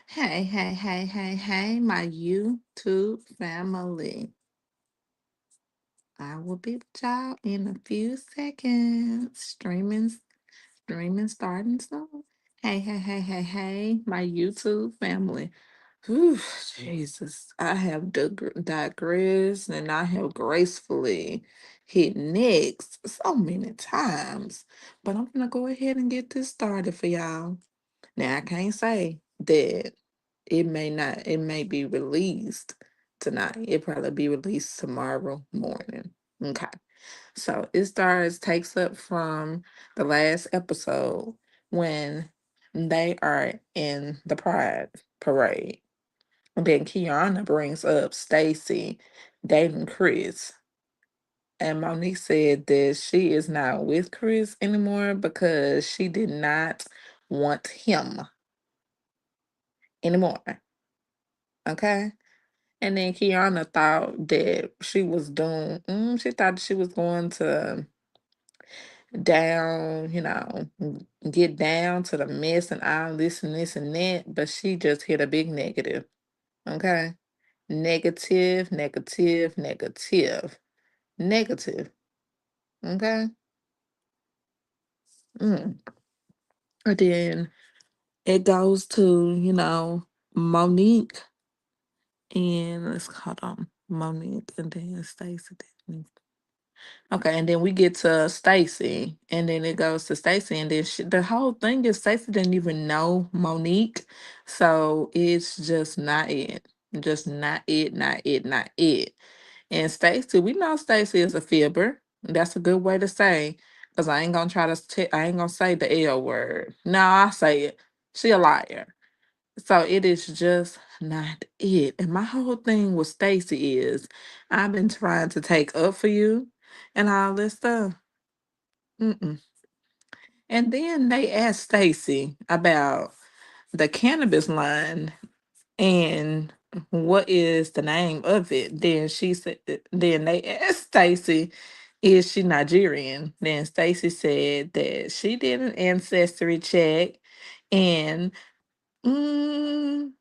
Hey, my YouTube family. I will be with y'all in a few seconds. Streaming starting soon. Hey, my YouTube family. Whew, Jesus, I have digressed and I have gracefully hit next so many times. But I'm gonna go ahead and get this started for y'all. Now I can't say that it may be released tonight. It probably be released tomorrow morning. Okay. So it takes up from the last episode when they are in the pride parade. And then Kiarna brings up Stacy dating Chris. And Monique said that she is not with Chris anymore because she did not want him anymore. Okay. And then Kiana thought that she was doing, she thought she was going to get down to the mess and all this and that, but she just hit a big negative. Okay. Negative, negative, negative, negative. Okay. Mm. And then it goes to, Monique and let's call them Monique and then Stacy. Okay, and then we get to Stacy, and then it goes to Stacy, and then the whole thing is Stacy didn't even know Monique, so it's just not it, just not it, not it, not it. And Stacy, we know Stacy is a fibber. That's a good way to say, because I ain't gonna I ain't gonna say the L word. No, I say it. She a liar. So it is just not it. And my whole thing with Stacy is I've been trying to take up for you and all this stuff. Mm-mm. And then they asked Stacy about the cannabis line and what is the name of it. Then she said, then they asked Stacy, is she Nigerian? Then Stacy said that she did an ancestry check and mm,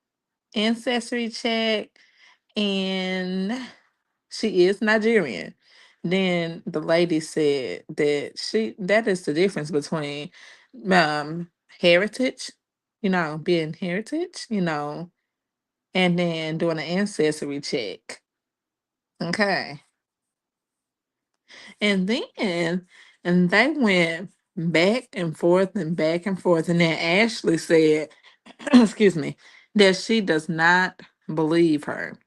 ancestry check and she is Nigerian. Then the lady said that that is the difference between um heritage, being heritage, and then doing an ancestry check. Okay. And then and they went back and forth and back and forth. And then Ashley said, excuse me, that she does not believe her.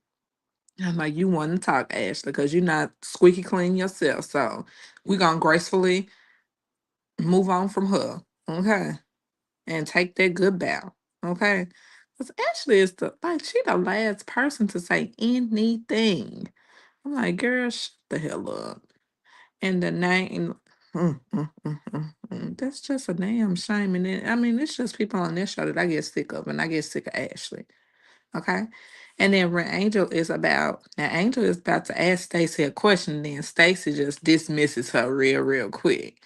I'm like, you want to talk, Ashley, because you're not squeaky clean yourself. So we're going to gracefully move on from her. Okay. And take that good bow. Okay. Because Ashley is she the last person to say anything. I'm like, girl, shut the hell up. And the name, that's just a damn shame. And I mean, it's just people on this show that I get sick of, and I get sick of Ashley. Okay. And then when Angel is about to ask Stacy a question, then Stacy just dismisses her real quick.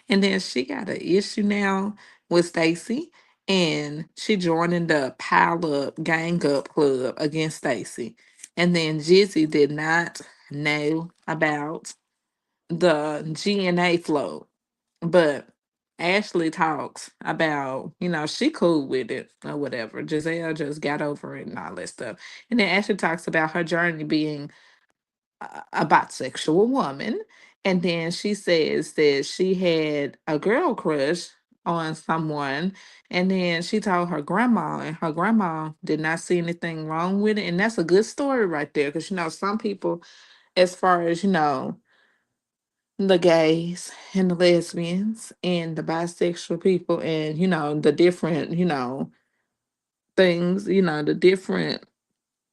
And then she got an issue now with Stacy, and she joining the pile up gang up club against Stacy. And then Jizzy did not know about the GNA flow. But Ashley talks about, she cool with it or whatever. Giselle just got over it and all that stuff. And then Ashley talks about her journey being a bisexual woman. And then she says that she had a girl crush on someone. And then she told her grandma, and her grandma did not see anything wrong with it. And that's a good story right there. Because, some people, as far as, the gays and the lesbians and the bisexual people and the different things, the different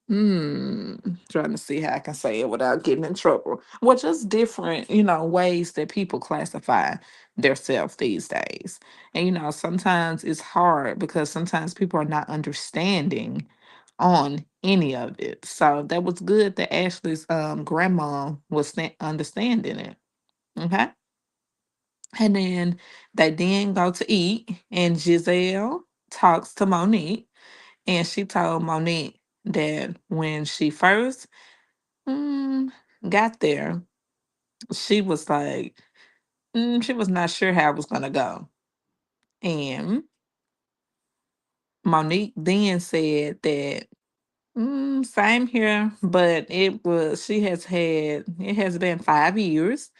trying to see how I can say it without getting in trouble, well, just different ways that people classify themselves these days. And sometimes it's hard because sometimes people are not understanding on any of it. So that was good that Ashley's grandma was understanding it. Okay. And then they then go to eat, and Giselle talks to Monique. And she told Monique that when she first mm, got there, she was like, she was not sure how it was going to go. And Monique then said that, same here, but it has been 5 years,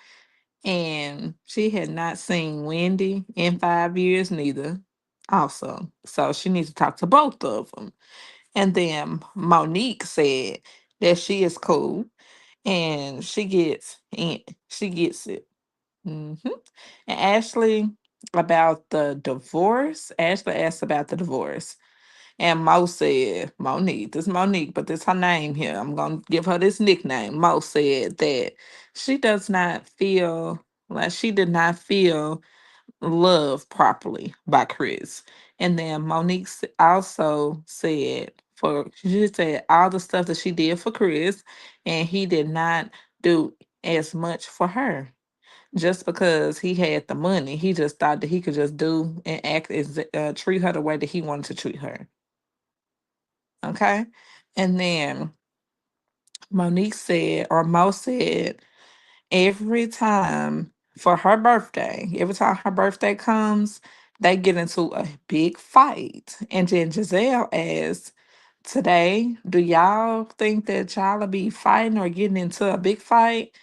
and she had not seen Wendy in 5 years neither, also. So she needs to talk to both of them. And then Monique said that she is cool and she gets it. hmm And Ashley asked about the divorce. And Mo said, Monique, this Monique, but this her name here. I'm gonna give her this nickname. Mo said that she does not feel she did not feel loved properly by Chris. And then Monique also said she said all the stuff that she did for Chris, and he did not do as much for her. Just because he had the money, he just thought that he could just do and treat her the way that he wanted to treat her. Okay. And then Monique said, or Mo said, every time for her birthday, every time her birthday comes, they get into a big fight. And then Giselle asks, today, do y'all think that y'all will be fighting or getting into a big fight?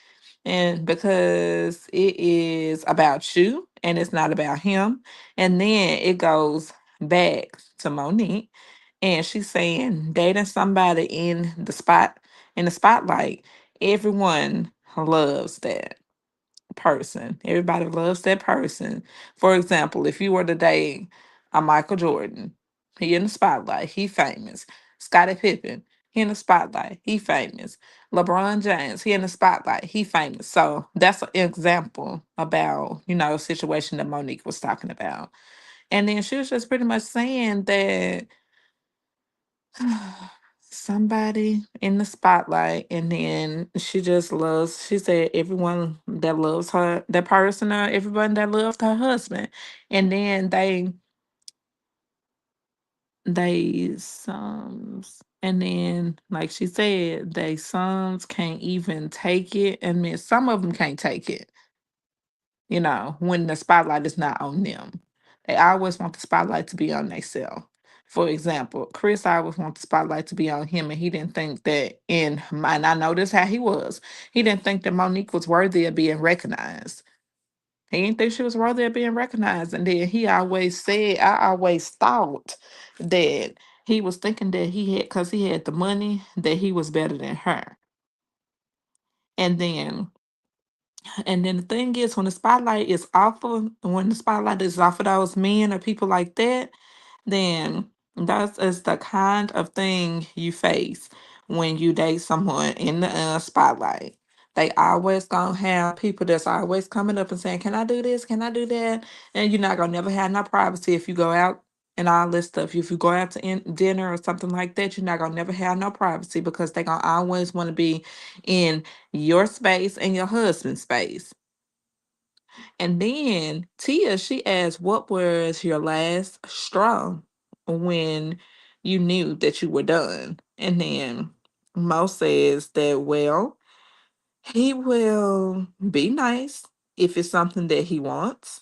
And because it is about you and it's not about him. And then it goes back to Monique, and she's saying dating somebody in the spotlight, everyone loves that person. Everybody loves that person. For example, if you were to date a Michael Jordan, he in the spotlight, he famous. Scottie Pippen, he in the spotlight, he famous. LeBron James, he in the spotlight, he famous. So that's an example about, a situation that Monique was talking about. And then she was just pretty much saying that somebody in the spotlight, and then she said everyone that loves her, that person, or everyone that loved her husband. And then they sons, and then like she said, they sons can't even take it, and then some of them can't take it, when the spotlight is not on them. They always want the spotlight to be on themselves. For example, Chris always wants the spotlight to be on him, and he didn't think that and I know this how he was. He didn't think that Monique was worthy of being recognized. He didn't think she was worthy of being recognized. And then he always said, I always thought that he was thinking that because he had the money, that he was better than her. And then And then the thing is, when the spotlight is off of those men or people like that, then that is the kind of thing you face when you date someone in the spotlight. They always gonna have people that's always coming up and saying, "Can I do this? Can I do that?" And you're not gonna never have no privacy if you go out and all this stuff. If you go out to dinner or something like that, you're not gonna never have no privacy because they gonna always want to be in your space and your husband's space. And then Tia, she asked, what was your last straw when you knew that you were done? And then Mo says that, well, he will be nice if it's something that he wants.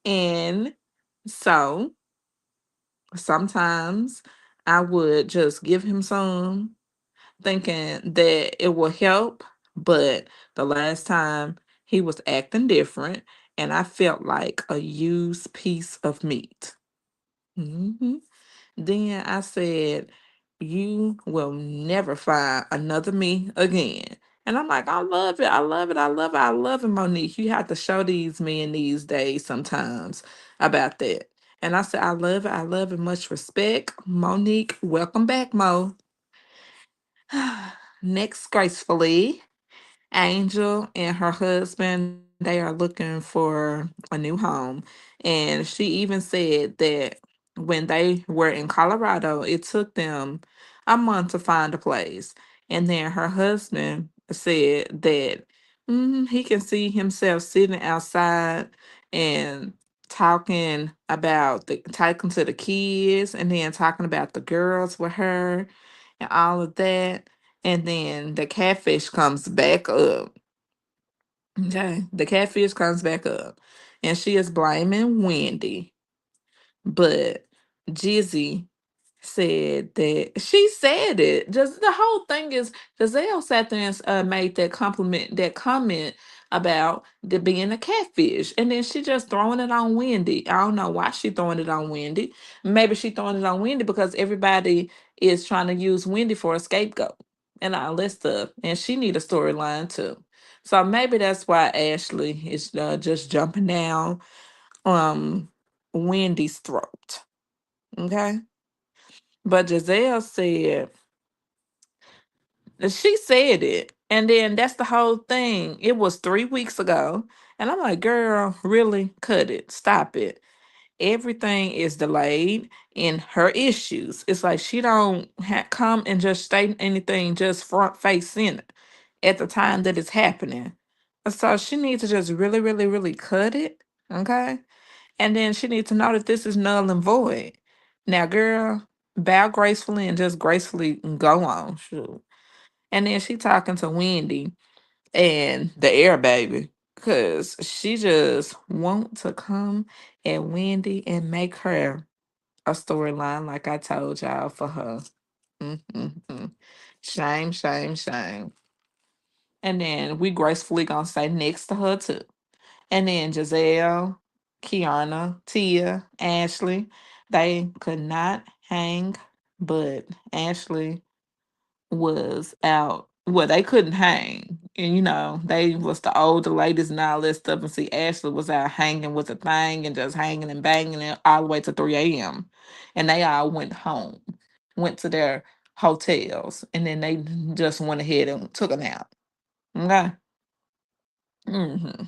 And so sometimes I would just give him some, thinking that it will help. But the last time he was acting different, and I felt like a used piece of meat. hmm Then I said, "You will never find another me again." And I'm like, I love it. I love it. I love it. I love it, Monique. You have to show these men these days sometimes about that. And I said, I love it. I love it. Much respect. Monique, welcome back, Mo. Next, gracefully, Angel and her husband, they are looking for a new home. And she even said that when they were in Colorado, it took them a month to find a place. And then her husband said that he can see himself sitting outside and talking to the kids and then talking about the girls with her and all of that. And then the catfish comes back up. Okay. The catfish comes back up. And she is blaming Wendy. But Jizzy said that she said it. Just the whole thing is Giselle sat there and made that comment about the being a catfish, and then she just throwing it on Wendy. I don't know why she throwing it on Wendy. Maybe she throwing it on Wendy because everybody is trying to use Wendy for a scapegoat and all that stuff, and she need a storyline too. So maybe that's why Ashley is just jumping down um Wendy's throat. Okay. But Giselle said she said it. And then that's the whole thing. It was 3 weeks ago. And I'm like, girl, really? Cut it. Stop it. Everything is delayed in her issues. It's like she don't come and just state anything just front face center at the time that it's happening. So she needs to just really, really, really cut it. Okay. And then she needs to know that this is null and void. Now, girl, bow gracefully and just gracefully go on. Shoot. And then she talking to Wendy and the air baby. Cause she just want to come at Wendy and make her a storyline like I told y'all for her. Mm. Shame, shame, shame. And then we gracefully gonna say next to her too. And then Giselle, Kiarna, Tia, Ashley, they could not hang, but Ashley was out. Well, they couldn't hang. And they was the older ladies and all that stuff. And see, Ashley was out hanging with the thing and just hanging and banging it all the way to 3 a.m. And they all went home, went to their hotels, and then they just went ahead and took a nap. Okay. Mm-hmm.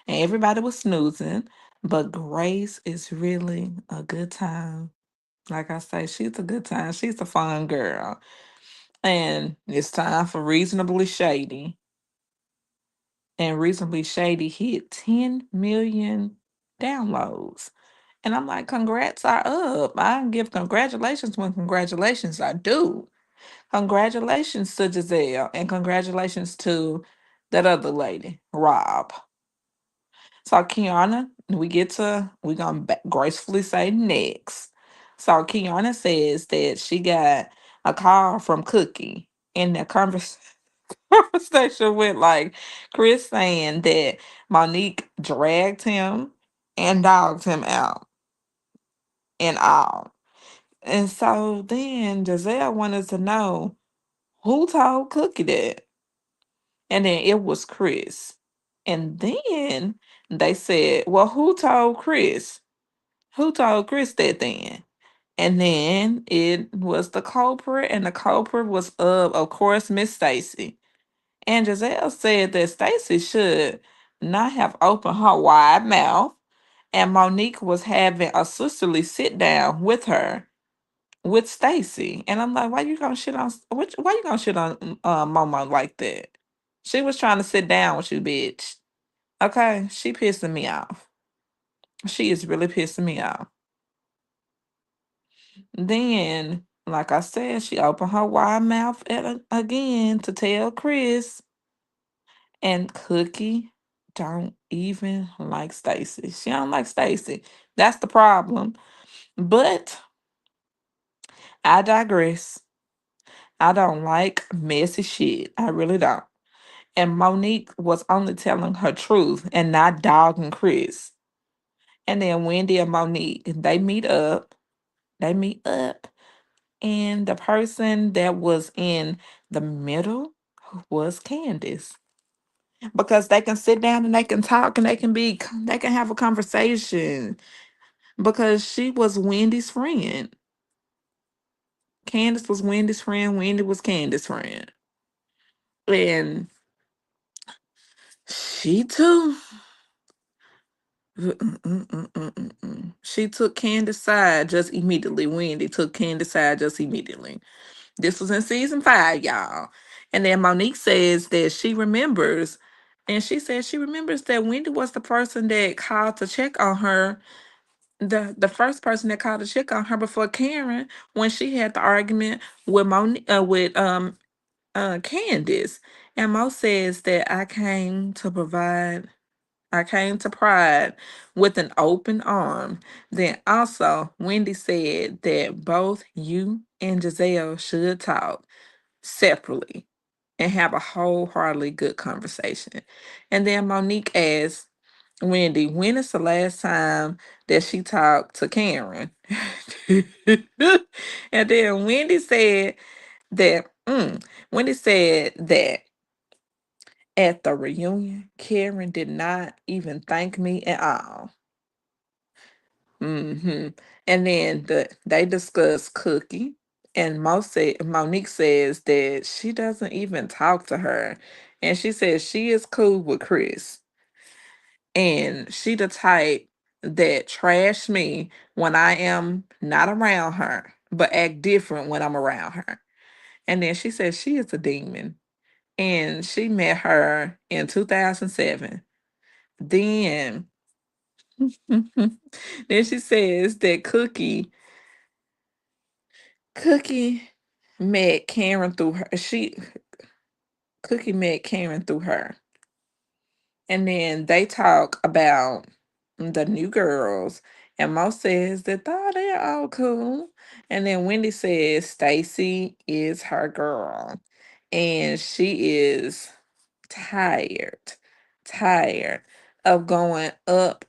And everybody was snoozing, but Grace is really a good time. Like I say, she's a good time. She's a fun girl. And it's time for Reasonably Shady. And Reasonably Shady hit 10 million downloads. And I'm like, congrats are up. I give congratulations when congratulations are due. Congratulations to Giselle and congratulations to that other lady, Rob. So Kiana, we're gonna gracefully say next. So Kiana says that she got a call from Cookie in the conversation with like Chris saying that Monique dragged him and dogged him out and all. And so then Giselle wanted to know who told Cookie that. And then it was Chris. And then they said, well, who told Chris? Who told Chris that then? And then it was the culprit, and the culprit was of course, Miss Stacy. And Giselle said that Stacy should not have opened her wide mouth, and Monique was having a sisterly sit down with her, with Stacy. And I'm like, why you gonna shit on why you gonna shit on Momo like that? She was trying to sit down with you, bitch. Okay, she pissing me off. She is really pissing me off. Then, like I said, she opened her wide mouth again to tell Chris, and Cookie don't even like Stacy. She don't like Stacy. That's the problem. But I digress. I don't like messy shit. I really don't. And Monique was only telling her truth and not dogging Chris. And then Wendy and Monique, they meet up. They meet up. And the person that was in the middle was Candace. Because they can sit down and they can talk and they can have a conversation. Because she was Wendy's friend. Candace was Wendy's friend. Wendy was Candace's friend. And she too. She took Candace's side just immediately. Wendy took Candace's side just immediately. This was in season 5, y'all. And then Monique says that she remembers, and she says she remembers that Wendy was the person that called to check on her, the first person that called to check on her before Karen, when she had the argument with Candace. And Mo says that I came to Pride with an open arm. Then also, Wendy said that both you and Giselle should talk separately and have a wholeheartedly good conversation. And then Monique asked Wendy, when is the last time that she talked to Karen? And then that, Wendy said that at the reunion, Karen did not even thank me at all. And then they discussed Cookie, and Monique says that she doesn't even talk to her, and she says she is cool with Chris, and she the type that trash me when I am not around her, but act different when I'm around her. And then she says she is a demon, and she met her in 2007. Then, then she says that Cookie met Karen through her. Cookie met Karen through her. And then they talk about the new girls. And Mo says that they're all cool. And then Wendy says Stacy is her girl. And she is tired, tired of going up,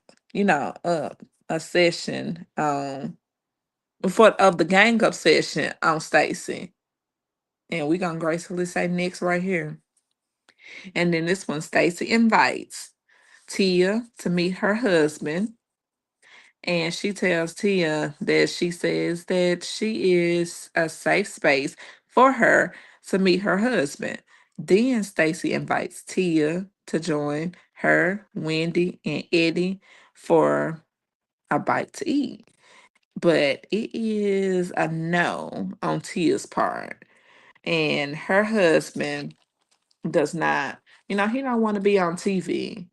up a session of the gang up session on Stacy. And we're gonna gracefully say next right here. And then this one, Stacy invites Tia to meet her husband. And she tells Tia that she says that she is a safe space for her to meet her husband. Then Stacy invites Tia to join her, Wendy, and Eddie for a bite to eat. But it is a no on Tia's part. And her husband does not, he don't want to be on TV.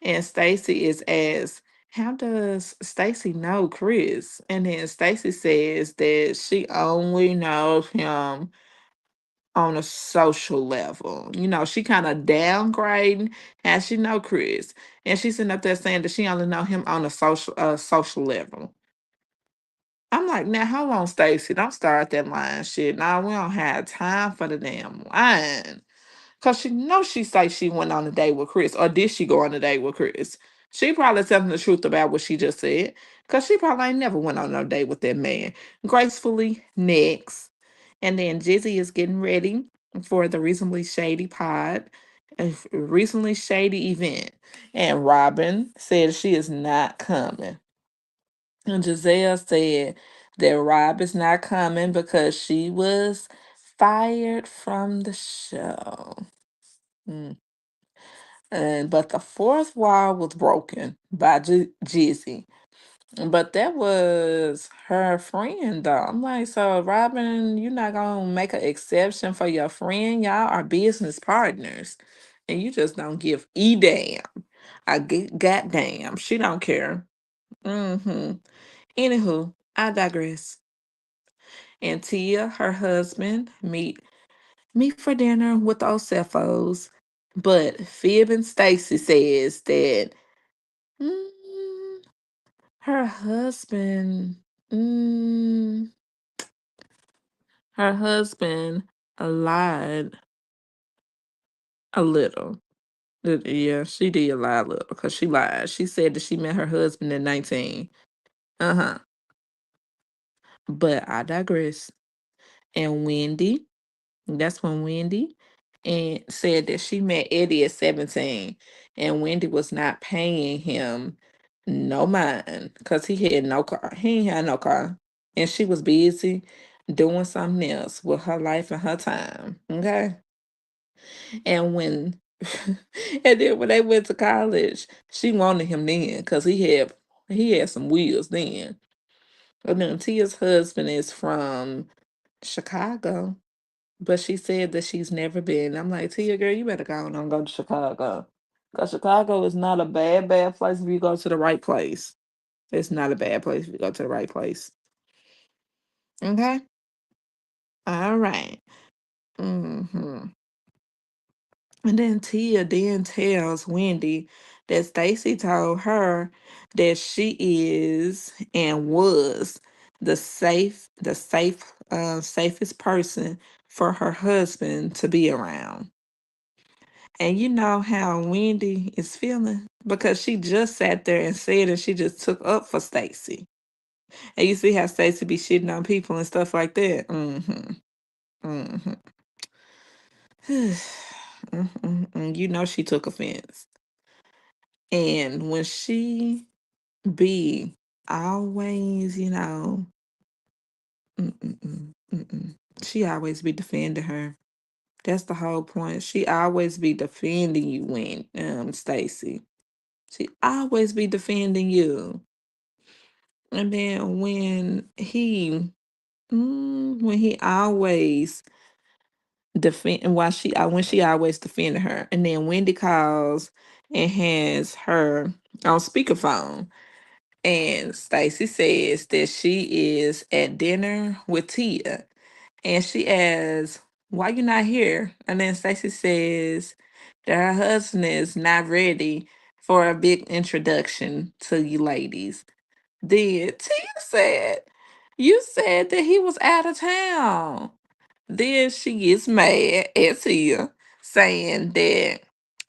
And Stacy is asked, how does Stacy know Chris? And then Stacy says that she only knows him on a social level. She kind of downgrading how she know Chris. And she's sitting up there saying that she only know him on a social level. I'm like, now hold on, Stacy. Don't start that lying shit. Now we don't have time for the damn lying. Cause she knows she say she went on a date with Chris, or did she go on a date with Chris? She probably telling the truth about what she just said. Cause she probably ain't never went on no date with that man. Gracefully next. And then Jizzy is getting ready for the recently shady pod, a recently shady event. And Robin said she is not coming. And Giselle said that Rob is not coming because she was fired from the show. Mm. And but the fourth wall was broken by Jizzy. But that was her friend though. I'm like, so Robin, you're not gonna make an exception for your friend. Y'all are business partners. And you just don't give a damn. I get goddamn. She don't care. Mm-hmm. Anywho, I digress. And Tia, her husband, meet for dinner with those Cephos. But Fib and Stacy says that mm, her husband, mm, her husband lied a little. Yeah, she did lie a little because she lied. She said that she met her husband at 19. Uh-huh. But I digress. And that's when Wendy and said that she met Eddie at 17 and Wendy was not paying him no mind because he had no car. He ain't had no car. And she was busy doing something else with her life and her time. Okay. And when and then when they went to college, she wanted him then because he had some wheels then. And then Tia's husband is from Chicago. But she said that she's never been. I'm like, Tia, girl, you better go on and go to Chicago. Because Chicago is not a bad place if you go to the right place. It's not a bad place if you go to the right place. Okay? All right. Mm-hmm. And then Tia then tells Wendy that Stacy told her that she is and was safest person for her husband to be around. And you know how Wendy is feeling because she just sat there and said and she just took up for Stacy. And you see how Stacy be shitting on people and stuff like that. Mm-hmm. Mm-hmm. You know she took offense. And when she be always, she always be defending her. That's the whole point. She always be defending you when Stacy. She always be defending you. And then when he always defend why she when she always defended her, and then Wendy calls and has her on speakerphone, and Stacy says that she is at dinner with Tia, and she asks, "Why you not here?" And then Stacy says that her husband is not ready for a big introduction to you ladies. Then Tia said, "You said that he was out of town." Then she gets mad at Tia, saying that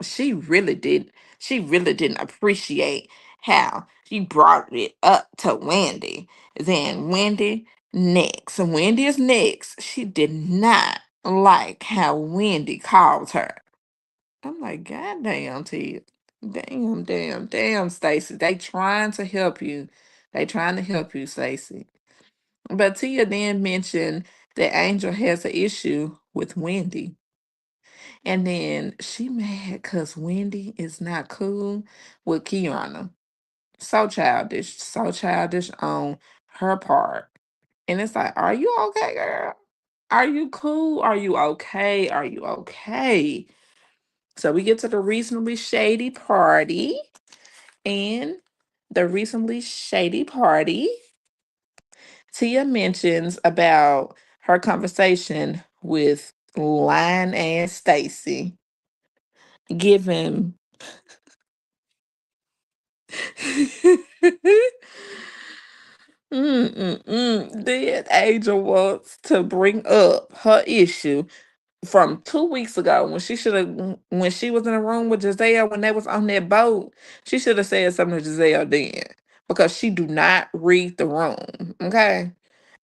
she really did she really didn't appreciate how she brought it up to Wendy. Then Wendy is next. She did not like how Wendy called her. I'm like, God damn, Tia. Damn, Stacy. They trying to help you. They trying to help you, Stacy. But Tia then mentioned that Angel has an issue with Wendy. And then she mad because Wendy is not cool with Kiarna. So childish on her part. And it's like, are you okay, girl? Are you cool? Are you okay? Are you okay? So we get to the reasonably shady party. And the reasonably shady party, Tia mentions about her conversation with lying ass Stacy, giving Then Angel wants to bring up her issue from 2 weeks ago when she was in a room with Giselle when they was on that boat. She should have said something to Giselle then because she do not read the room. Okay.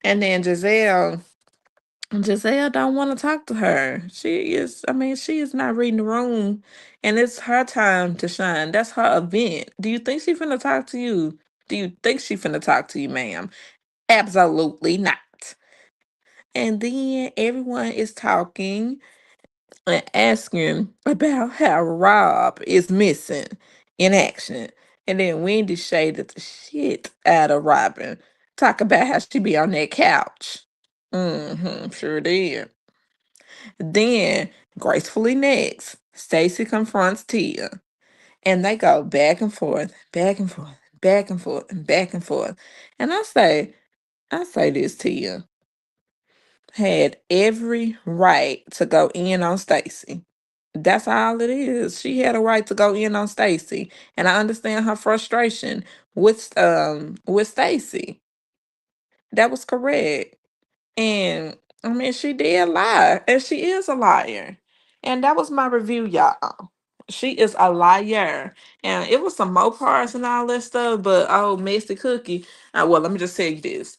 And then Giselle don't want to talk to her. She is not reading the room, and it's her time to shine. That's her event. Do you think she finna talk to you? Do you think she finna talk to you, ma'am? Absolutely not. And then everyone is talking and asking about how Rob is missing in action. And then Wendy shaded the shit out of Robin. Talk about how she be on that couch. Sure did. Then, gracefully next, Stacy confronts Tia. And they go back and forth, back and forth, back and forth, and back and forth. And I say this, Tia had every right to go in on Stacy. That's all it is. She had a right to go in on Stacy. And I understand her frustration with Stacy. That was correct. And she did lie, and she is a liar. And that was my review, y'all. She is a liar. And it was some more parts and all that stuff, but oh, Messy Cookie. Well, let me just tell you this.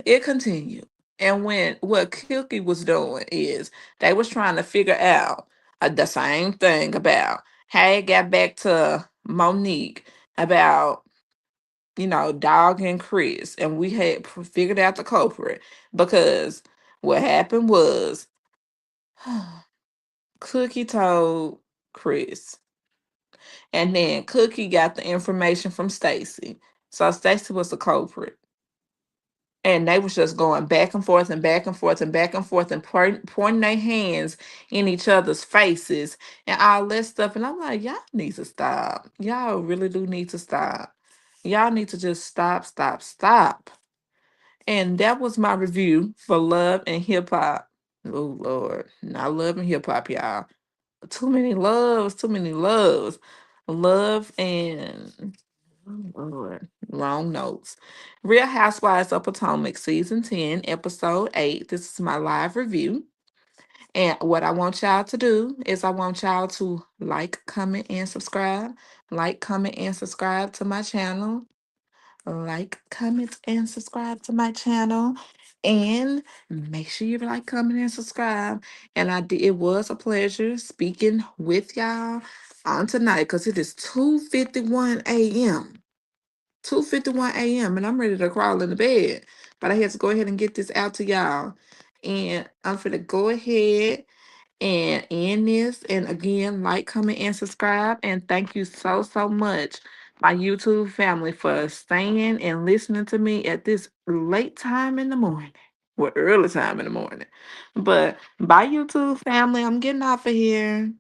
It continued. And when what Cookie was doing is they was trying to figure out the same thing about how it got back to Monique about Dog and Chris, and we had figured out the culprit because what happened was Cookie told Chris, and then Cookie got the information from Stacy. So Stacy was the culprit. And they was just going back and forth and back and forth and back and forth and pointing their hands in each other's faces and all that stuff. And I'm like, y'all need to stop. Y'all really do need to stop. Y'all need to just stop, stop, stop. And that was my review for Love and Hip Hop. Oh Lord, not Love and Hip Hop, y'all. Too many loves, too many loves. Love and oh, Lord, wrong notes. Real Housewives of Potomac, season 10, episode 8. This is my live review. And what I want y'all to do is I want y'all to like, comment, and subscribe. Like, comment, and subscribe to my channel. Like, comment, and subscribe to my channel. And make sure you like, comment, and subscribe. And I did, it was a pleasure speaking with y'all on tonight because it is 2:51 a.m. 2:51 a.m. and I'm ready to crawl into bed. But I had to go ahead and get this out to y'all. And I'm gonna go ahead and end this. And again, like, comment, and subscribe. And thank you so, so much, my YouTube family, for staying and listening to me at this late time in the morning. Well, early time in the morning. But bye, YouTube family. I'm getting off of here.